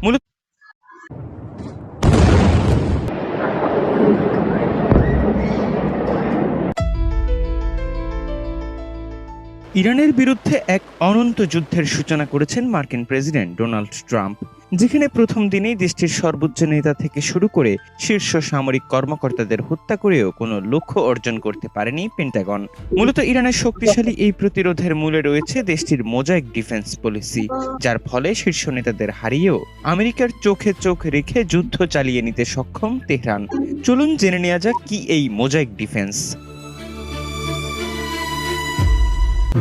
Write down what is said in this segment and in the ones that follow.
মূলত ইরানের বিরুদ্ধে এক অনন্ত যুদ্ধের সূচনা করেছেন মার্কিন প্রেসিডেন্ট ডোনাল্ড ট্রাম্প, যেখানে প্রথম দিনেই দেশটির সর্বোচ্চ নেতা থেকে শুরু করে শীর্ষ সামরিক কর্মকর্তাদের হত্যা করেও কোনো লক্ষ্য অর্জন করতে পারেনি পেন্টাগন। মূলত ইরানের শক্তিশালী এই প্রতিরোধের মূলে রয়েছে দেশটির মোজাইক ডিফেন্স পলিসি, যার ফলে শীর্ষ নেতাদের হারিয়েও আমেরিকার চোখে চোখ রেখে যুদ্ধ চালিয়ে নিতে সক্ষম তেহরান। চলুন জেনে নেওয়া যাক কি এই মোজাইক ডিফেন্স।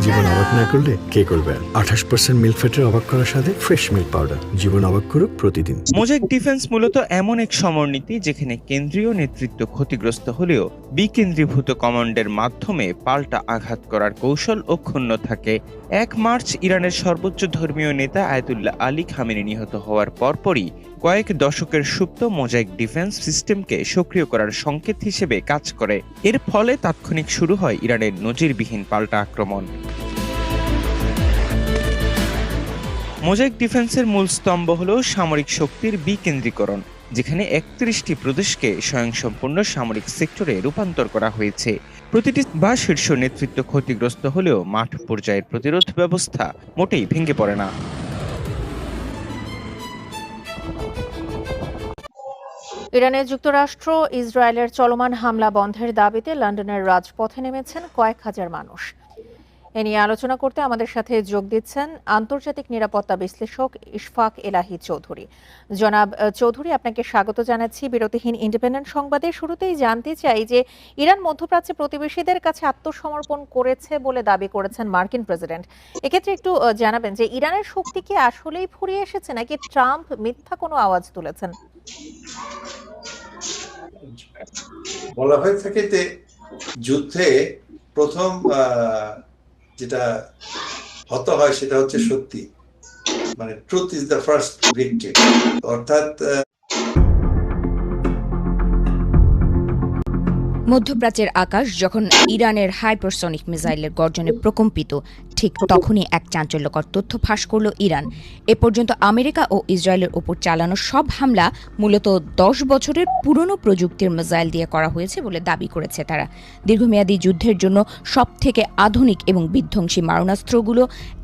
জীবন অবাক না করলে কে করবে? 28% মিল্ক ফ্যাটের অবাক করার সাথে ফ্রেশ মিল্ক পাউডার। জীবন অবাক করুক প্রতিদিন। মোজাইক ডিফেন্স মূলত এমন এক সমরনীতি যেখানে কেন্দ্রীয় নেতৃত্ব ক্ষতিগ্রস্ত হলেও বিকেন্দ্রীভূত কমান্ডের মাধ্যমে পাল্টা আঘাত করার কৌশল অক্ষুণ্ণ থাকে। 1 মার্চ ইরানের সর্বোচ্চ ধর্মীয় নেতা আয়াতুল্লাহ আলী খামেনি নিহত হওয়ার পরপরই কয়েক দশকের সুপ্ত মোজাইক ডিফেন্স সিস্টেমকে সক্রিয় করার সংকেত হিসেবে কাজ করে। এর ফলে তাৎক্ষণিক শুরু হয় ইরানের নজিরবিহীন পাল্টা আক্রমণ। মোজাইক ডিফেন্সের মূল স্তম্ভ হল সামরিক শক্তির বিকেন্দ্রীকরণ, যেখানে 31টি প্রদেশকে স্বয়ংসম্পূর্ণ সামরিক সেক্টরে রূপান্তর করা হয়েছে। প্রতিটি বা শীর্ষ নেতৃত্ব ক্ষতিগ্রস্ত হলেও মাঠ পর্যায়ের প্রতিরোধ ব্যবস্থা মোটেই ভেঙে পড়ে না। ইরানে যুক্তরাষ্ট্র ইসরায়েলের চলমান হামলা বন্ধের দাবিতে লন্ডনের রাজপথে নেমেছেন কয়েক হাজার মানুষ। এ নিয়ে আলোচনা করতে আমাদের সাথে যোগ দিচ্ছেন আন্তর্জাতিক নিরাপত্তা বিশ্লেষক ইশফাক এলাহি চৌধুরী। জনাব চৌধুরী, আপনাকে স্বাগত জানাচ্ছি বিরতিহীন ইন্ডিপেন্ডেন্ট সংবাদে। শুরুতেই জানতে চাই যে ইরান মধ্যপ্রাচ্যে প্রতিবেশীদের কাছে আত্মসমর্পণ করেছে বলে দাবি করেছেন মার্কিন প্রেসিডেন্ট। এক্ষেত্রে একটু জানাবেন যে ইরানের শক্তি কি আসলেই ফুরিয়ে এসেছে নাকি ট্রাম্প মিথ্যা কোনো আওয়াজ তুলেছেন? বলা হয়ে থাকে যে যুদ্ধে প্রথম যেটা হত হয় সেটা হচ্ছে সত্যি, মানে truth is the first victory. অর্থাৎ মধ্যপ্রাচ্যের আকাশ যখন ইরানের হাইপারসনিক মিসাইলের গর্জনে প্রকম্পিত, ঠিক তখনই এক চাঞ্চল্যকর তথ্য ফাঁস করল ইরান। এ পর্যন্ত আমেরিকা ও ইসরায়েলের ওপর চালানো সব হামলা মূলত 10 বছরের পুরনো প্রযুক্তির মিসাইল দিয়ে করা হয়েছে বলে দাবি করেছে তারা। দীর্ঘমেয়াদী যুদ্ধের জন্য সবথেকে আধুনিক এবং বিধ্বংসী মারণাস্ত্রগুলো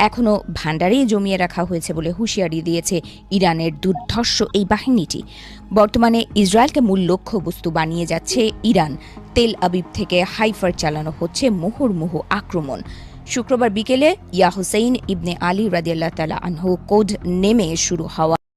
এখনও ভান্ডারেই জমিয়ে রাখা হয়েছে বলে হুঁশিয়ারি দিয়েছে ইরানের দুর্ধর্ষ এই বাহিনীটি। বর্তমানে ইসরায়েলকে মূল লক্ষ্যবস্তু বানিয়ে যাচ্ছে ইরান। তেল আবিব থেকে হাইফার চালানো হচ্ছে মুহুর্মুহু আক্রমণ। শুক্রবার বিকেলে ইয়া হুসেইন ইবনে আলী রাদিয়াল্লাহু তাআলা আনহু কোড নেমে শুরু হওয়া